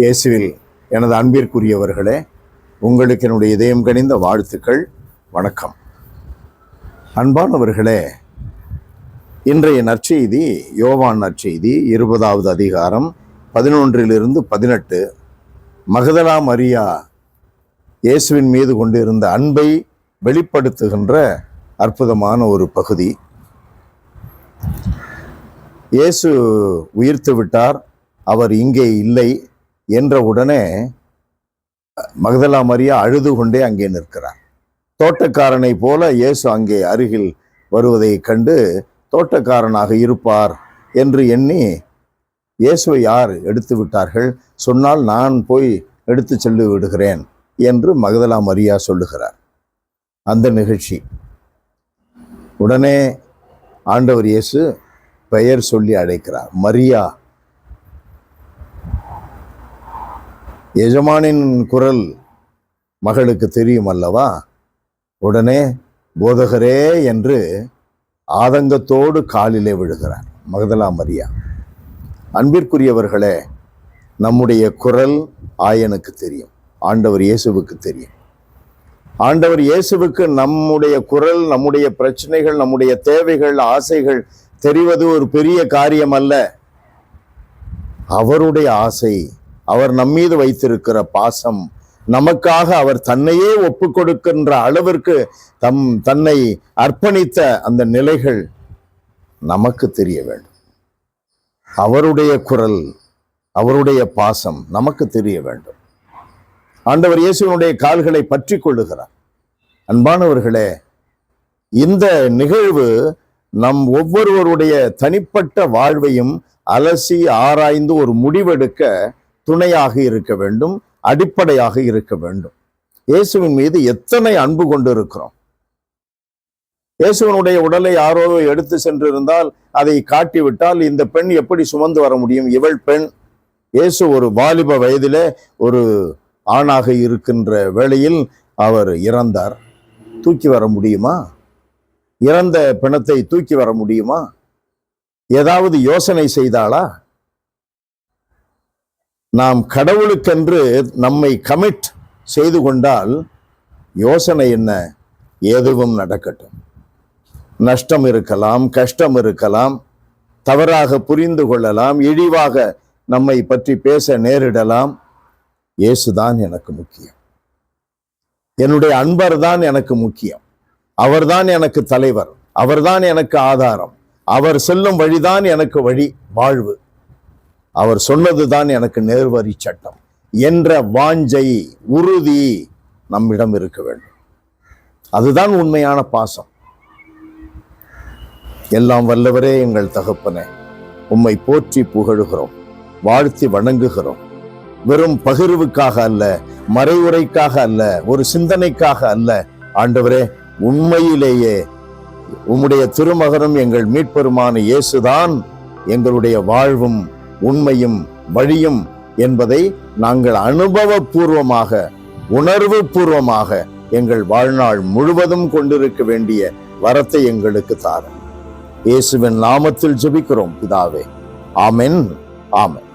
இயேசுவில் எனது அன்பிற்குரியவர்களே, உங்களுக்கு என்னுடைய இதயம் கனிந்த வாழ்த்துக்கள். வணக்கம். அன்பானவர்களே, இன்றைய நற்செய்தி யோவான் நற்செய்தி 20வது அதிகாரம் 11-18. மகதலா மரியா இயேசுவின் மீது கொண்டிருந்த அன்பை வெளிப்படுத்துகின்ற அற்புதமான ஒரு பகுதி. இயேசு உயிர்த்து விட்டார், அவர் இங்கே இல்லை என்ற உடனே மகதலா மரியா அழுது கொண்டே அங்கே நிற்கிறார். தோட்டக்காரனை போல இயேசு அங்கே அருகில் வருவதை கண்டு தோட்டக்காரனாக இருப்பார் என்று எண்ணி, இயேசுவை யார் எடுத்து விட்டார்கள், சொன்னால் நான் போய் எடுத்து சென்று விடுகிறேன் என்று மகதலா மரியா சொல்லுகிறார். அந்த நிகழ்ச்சி உடனே ஆண்டவர் இயேசு பெயர் சொல்லி அழைக்கிறார். மரியா. எஜமானின் குரல் மகளுக்கு தெரியும் அல்லவா? உடனே போதகரே என்று ஆதங்கத்தோடு காலிலே விழுகிறார் மகதலா மரியா. அன்பிற்குரியவர்களே, நம்முடைய குரல் ஆயனுக்கு தெரியும், ஆண்டவர் இயேசுவுக்கு தெரியும். ஆண்டவர் இயேசுவுக்கு நம்முடைய குரல், நம்முடைய பிரச்சனைகள், நம்முடைய தேவைகள், ஆசைகள் தெரிவது ஒரு பெரிய காரியம் அல்ல. அவருடைய ஆசை, அவர் நம்மீது வைத்திருக்கிற பாசம், நமக்காக அவர் தன்னையே ஒப்பு கொடுக்கின்ற அளவிற்கு தன்னை அர்ப்பணித்த அந்த நிலைகள் நமக்கு தெரிய வேண்டும். அவருடைய குரல், அவருடைய பாசம் நமக்கு தெரிய வேண்டும். ஆண்டவர் இயேசுவினுடைய கால்களை பற்றி கொள்ளுகிறார். அன்பானவர்களே, இந்த நிகழ்வு நம் ஒவ்வொருவருடைய தனிப்பட்ட வாழ்வையும் அலசி ஆராய்ந்து ஒரு முடிவெடுக்க துணையாக இருக்க வேண்டும், அடிப்படையாக இருக்க வேண்டும். இயேசுவின் மீது எத்தனை அன்பு கொண்டு இருக்கிறோம். இயேசுவனுடைய உடலை யாரோ எடுத்து சென்றிருந்தால், அதை காட்டிவிட்டால் இந்த பெண் எப்படி சுமந்து வர முடியும்? இவள் பெண். இயேசு ஒரு வாலிப வயதிலே ஒரு ஆணாக இருக்கின்ற வேளையில் அவர் இறந்தார். தூக்கி வர முடியுமா? இறந்த பிணத்தை தூக்கி வர முடியுமா? ஏதாவது யோசனை செய்தாளா? நாம் கடவுளுக்கென்று நம்மை கமிட் செய்து கொண்டால் யோசனை என்ன? எதுவும் நடக்கட்டும். நஷ்டம் இருக்கலாம், கஷ்டம் இருக்கலாம், தவறாக புரிந்து கொள்ளலாம், இழிவாக நம்மை பற்றி பேச நேரிடலாம். இயேசுதான் எனக்கு முக்கியம், என்னுடைய அன்பர் தான் எனக்கு முக்கியம், அவர்தான் எனக்கு தலைவர், அவர்தான் எனக்கு ஆதாரம், அவர் செல்லும் வழிதான் எனக்கு வழி, வாழ்வு, அவர் சொன்னதுதான் எனக்கு நேர்வரி சட்டம் என்ற வாஞ்சை, உறுதி நம்மிடம் இருக்க வேண்டும். அதுதான் உண்மையான பாசம். எல்லாம் வல்லவரே, எங்கள் தகப்பனே, உம்மை போற்றி புகழுகிறோம், வாழ்த்தி வணங்குகிறோம். வெறும் பகிர்வுக்காக அல்ல, மறைவுரைக்காக அல்ல, ஒரு சிந்தனைக்காக அல்ல. ஆண்டவரே, உண்மையிலேயே உம்முடைய திருமகனும் எங்கள் மீட்பெருமான இயேசுதான் எங்களுடைய வாழ்வும் உண்மையும் வழியும் என்பதை நாங்கள் அனுபவபூர்வமாக, உணர்வு பூர்வமாக எங்கள் வாழ்நாள் முழுவதும் கொண்டிருக்க வேண்டிய வரத்தை எங்களுக்கு தாரும். இயேசுவின் நாமத்தில் ஜெபிக்கிறோம் பிதாவே. ஆமென். ஆமென்.